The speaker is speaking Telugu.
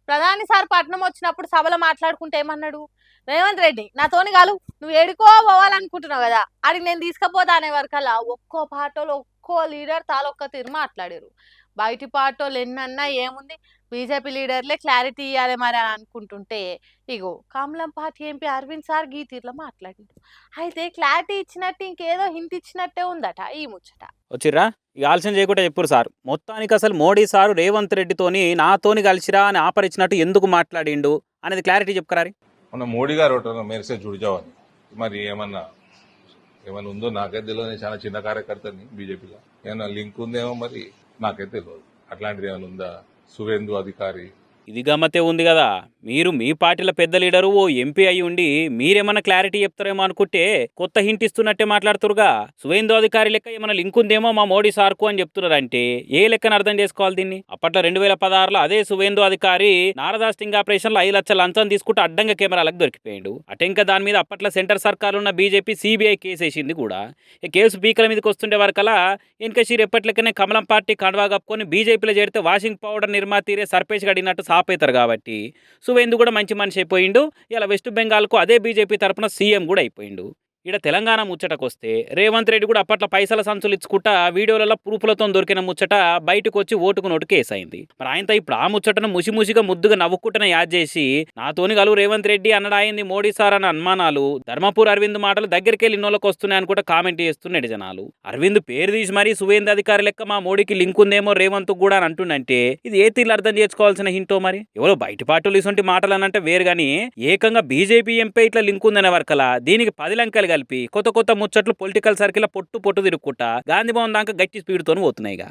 ప్రధాని సార్ పట్నం వచ్చినప్పుడు సభలో మాట్లాడుకుంటే ఏమన్నాడు? రేవంత్ రెడ్డి నాతోని కాలు, నువ్వు ఏడుకో పోవాలనుకుంటున్నావు కదా, అడిగి నేను తీసుకుపోతా అనే వరకల్లా ఒక్కో పార్టీలో ఒక్కో లీడర్ తాలొక్క తీరు మాట్లాడారు. బయటి పార్టీలు ఎన్నన్నా ఏముంది, బీజేపీ లీడర్లే క్లారిటీ ఇవ్వాలి మరి అని అనుకుంటుంటే, ఇగో కమలం పార్టీ ఎంపీ అరవింద్ సార్ గీ తీరులో మాట్లాడిండు. అయితే క్లారిటీ ఇచ్చినట్టు ఇంకేదో హింట్ ఇచ్చినట్టే ఉందట ఈ ముచ్చట. వచ్చిర్రా ఇక ఆలస్యం చేయకుండా చెప్పురు సార్. మొత్తానికి అసలు మోడీ సారు రేవంత్ రెడ్డితోని నాతోని కలిసిరా అని ఆఫర్ ఇచ్చినట్టు ఎందుకు మాట్లాడిండు అనేది క్లారిటీ చెప్పుకరారి. మొన్న మోడీ గారు ఒకటి మేరసే జుడిజావని మరి ఏమన్నా ఏమైనా ఉందో నాకైతే తెలియదు. నేను చాలా చిన్న కార్యకర్తని బీజేపీలో. ఏమైనా లింక్ ఉందేమో మరి నాకైతే తెలియదు. అట్లాంటిది ఏమైనా ఉందా? సువేందు అధికారి ఇది గమ్మతే ఉంది కదా. మీరు మీ పార్టీల పెద్ద లీడరు ఓ ఎంపీ అయి ఉండి మీరేమన్నా క్లారిటీ చెప్తారేమో అనుకుంటే కొత్త హింట్ ఇస్తున్నట్టే మాట్లాడుతురుగా. సువేందు అధికారి లెక్క ఏమైనా లింక్ ఉందేమో మా మోడీ సార్కు అని చెప్తున్నారంటే ఏ లెక్కన అర్థం చేసుకోవాలి దీన్ని? అప్పట్లో 2016లో అదే సువేందు అధికారి నారదా స్టింగ్ ఆపరేషన్లో 5 లక్షల లంచం తీసుకుంటూ అడ్డంగా కెమెరాలకు దొరికిపోయాడు. అటెంక దాని మీద అప్పట్లో సెంటర్ సర్కార్ ఉన్న బీజేపీ సిబిఐ కేసు వేసింది కూడా. ఈ కేసు స్పీకర్ మీదకి వస్తుండే వరకలా ఎన్కషీర్ ఎప్పట్లకనే కమలం పార్టీ కండువా కప్పుకొని బీజేపీలో చేరితే వాషింగ్ పౌడర్ నిర్మాతీరే సర్పేష్ గడినట్టు సాపేతారు కాబట్టి సువేందు కూడా మంచి మనిషి అయిపోయిండు. ఇలా వెస్ట్ బెంగాల్కు అదే బీజేపీ తరపున సీఎం కూడా అయిపోయిండు. ఇక్కడ తెలంగాణ ముచ్చటకొస్తే రేవంత్ రెడ్డి కూడా అప్పట్లో పైసల సంచులు ఇచ్చుకుంటా వీడియోలలో ప్రూఫ్లతో దొరికిన ముచ్చట బయటకు వచ్చి ఓటుకు నోటు కేసు అయింది. మరి ఆయనతో ఇప్పుడు ఆ ముచ్చటను ముసిముసిగా ముద్దుగా నవ్వుకుంటున్న యాద్ చేసి నాతోని కలు రేవంత్ రెడ్డి అన్నడాయింది మోడీ సార్ అన్న అనుమానాలు ధర్మపూర్ అరవింద్ మాటలు దగ్గరికి వెళ్ళి ఇన్నోళ్ళకి వస్తున్నాయని కూడా కామెంట్ చేస్తున్నాడు జనాలు. అరవింద్ పేరు తీసి మరీ సువేంద్ర అధికారి లెక్క మా మోడీకి లింక్ ఉందేమో రేవంత్ కూడా అని అంటుండంటే ఇది ఏ తీర్లు అర్థం చేసుకోవాల్సిన హింటో మరి? ఎవరో బయట పార్టీలు ఇటువంటి మాటలు అనంటే వేరు గానీ ఏకంగా బీజేపీ ఎంపీ ఇట్లా లింక్ ఉందనే వరకలా దీనికి 10 లంకెలు కలిపి కొత్త కొత్త ముచ్చట్లు పొలిటికల్ సర్కిల్ పొట్టు తిరుక్కుంటా గాంధీ భవన్ దాకా గట్టి స్పీడ్తో పోతున్నాయిగా.